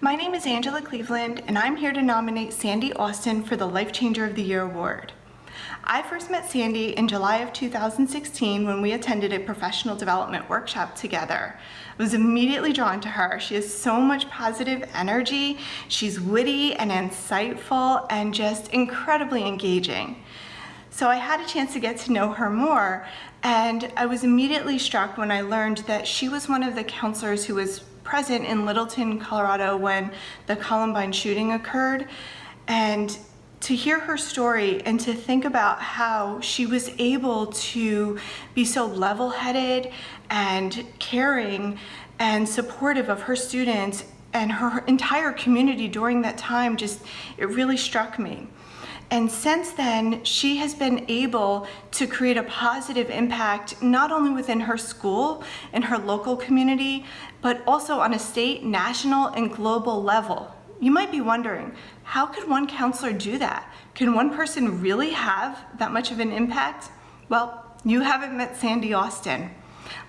My name is Angela Cleveland, and I'm here to nominate Sandy Austin for the Life Changer of the Year award. I first met Sandy in July of 2016 when we attended a professional development workshop together. I was immediately drawn to her. She has so much positive energy. She's witty and insightful and just incredibly engaging. So I had a chance to get to know her more, and I was immediately struck when I learned that she was one of the counselors who was present in Littleton, Colorado when the Columbine shooting occurred. And to hear her story and to think about how she was able to be so level-headed and caring and supportive of her students and her entire community during that time, it really struck me. And since then, she has been able to create a positive impact, not only within her school and her local community, but also on a state, national, and global level. You might be wondering, how could one counselor do that? Can one person really have that much of an impact? Well, you haven't met Sandy Austin.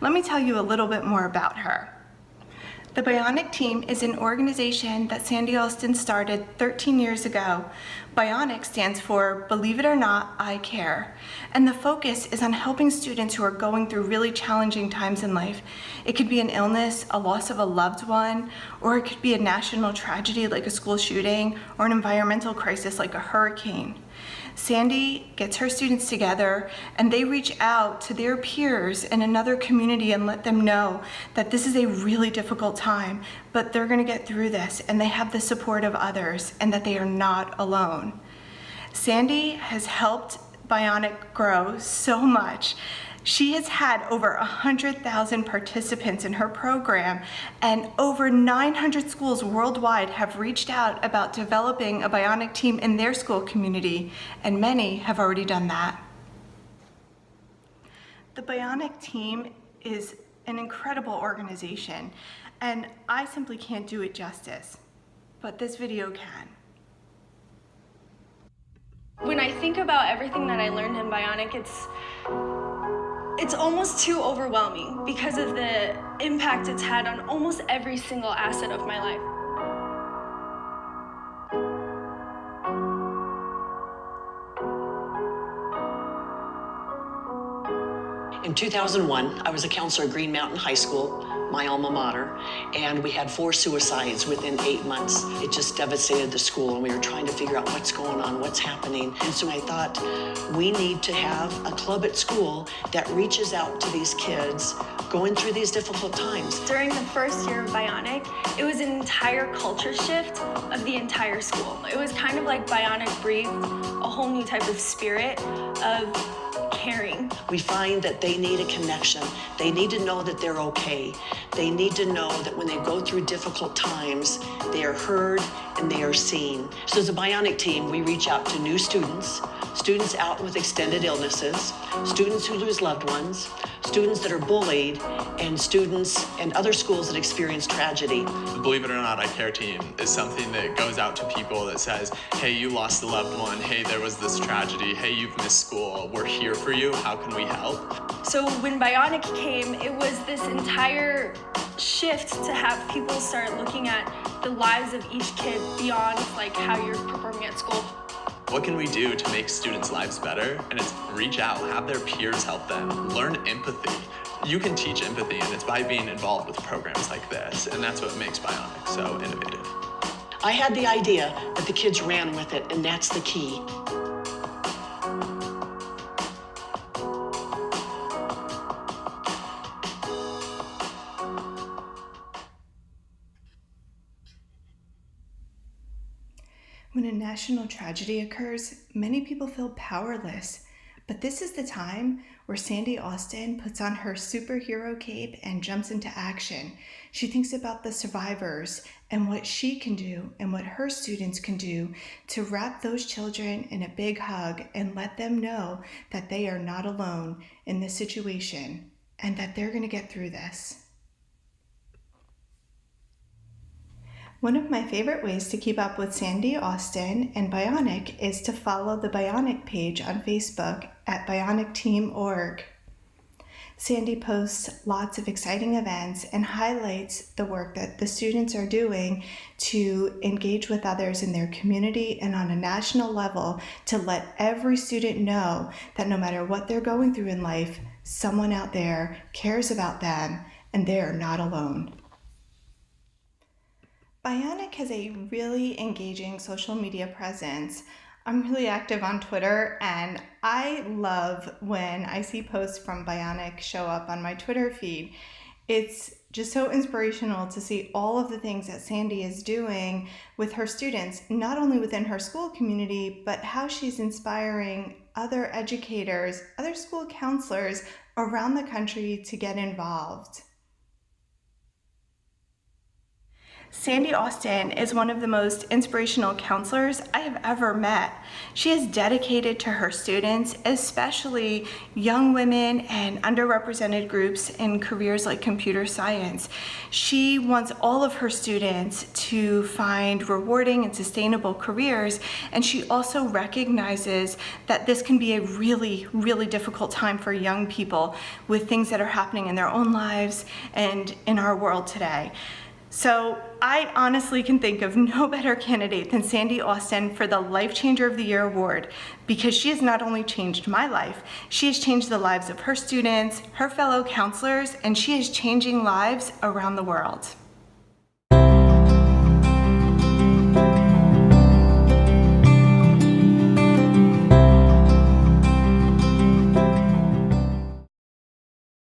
Let me tell you a little bit more about her. The Bionic Team is an organization that Sandy Austin started 13 years ago. Bionic stands for Believe It or Not, I Care. And the focus is on helping students who are going through really challenging times in life. It could be an illness, a loss of a loved one, or it could be a national tragedy like a school shooting, or an environmental crisis like a hurricane. Sandy gets her students together and they reach out to their peers in another community and let them know that this is a really difficult time, but they're going to get through this and they have the support of others and that they are not alone. Sandy has helped Bionic grow so much. She has had over 100,000 participants in her program, and over 900 schools worldwide have reached out about developing a Bionic team in their school community, and many have already done that. The Bionic team is an incredible organization, and I simply can't do it justice, but this video can. When I think about everything that I learned in Bionic, it's almost too overwhelming because of the impact it's had on almost every single asset of my life. In 2001, I was a counselor at Green Mountain High School, my alma mater, and we had 4 suicides within 8 months. It just devastated the school, and we were trying to figure out what's going on, what's happening. And so I thought, we need to have a club at school that reaches out to these kids going through these difficult times. During the first year of Bionic, it was an entire culture shift of the entire school. It was kind of like Bionic breathed a whole new type of spirit of caring. We find that they need a connection. They need to know that they're okay. They need to know that when they go through difficult times, they are heard and they are seen. So as a Bionic team, we reach out to new students, students out with extended illnesses, students who lose loved ones, students that are bullied, and students and other schools that experience tragedy. The Believe It or Not, I Care team is something that goes out to people that says, hey, you lost a loved one, hey, there was this tragedy, hey, you've missed school, we're here for you, how can we help? So when Bionic came, it was this entire shift to have people start looking at the lives of each kid beyond like how you're performing at school. What can we do to make students' lives better? And it's reach out, have their peers help them, learn empathy. You can teach empathy, and it's by being involved with programs like this, and that's what makes Bionic so innovative. I had the idea, but the kids ran with it, and that's the key. When a national tragedy occurs, many people feel powerless, but this is the time where Sandy Austin puts on her superhero cape and jumps into action. She thinks about the survivors and what she can do and what her students can do to wrap those children in a big hug and let them know that they are not alone in this situation and that they're going to get through this. One of my favorite ways to keep up with Sandy Austin and Bionic is to follow the Bionic page on Facebook at bionicteam.org. Sandy posts lots of exciting events and highlights the work that the students are doing to engage with others in their community and on a national level to let every student know that no matter what they're going through in life, someone out there cares about them and they're not alone. Bionic has a really engaging social media presence. I'm really active on Twitter, and I love when I see posts from Bionic show up on my Twitter feed. It's just so inspirational to see all of the things that Sandy is doing with her students, not only within her school community, but how she's inspiring other educators, other school counselors around the country to get involved. Sandy Austin is one of the most inspirational counselors I have ever met. She is dedicated to her students, especially young women and underrepresented groups in careers like computer science. She wants all of her students to find rewarding and sustainable careers, and she also recognizes that this can be a really, really difficult time for young people with things that are happening in their own lives and in our world today. So I honestly can think of no better candidate than Sandy Austin for the Life Changer of the Year award, because she has not only changed my life, she has changed the lives of her students, her fellow counselors, and she is changing lives around the world.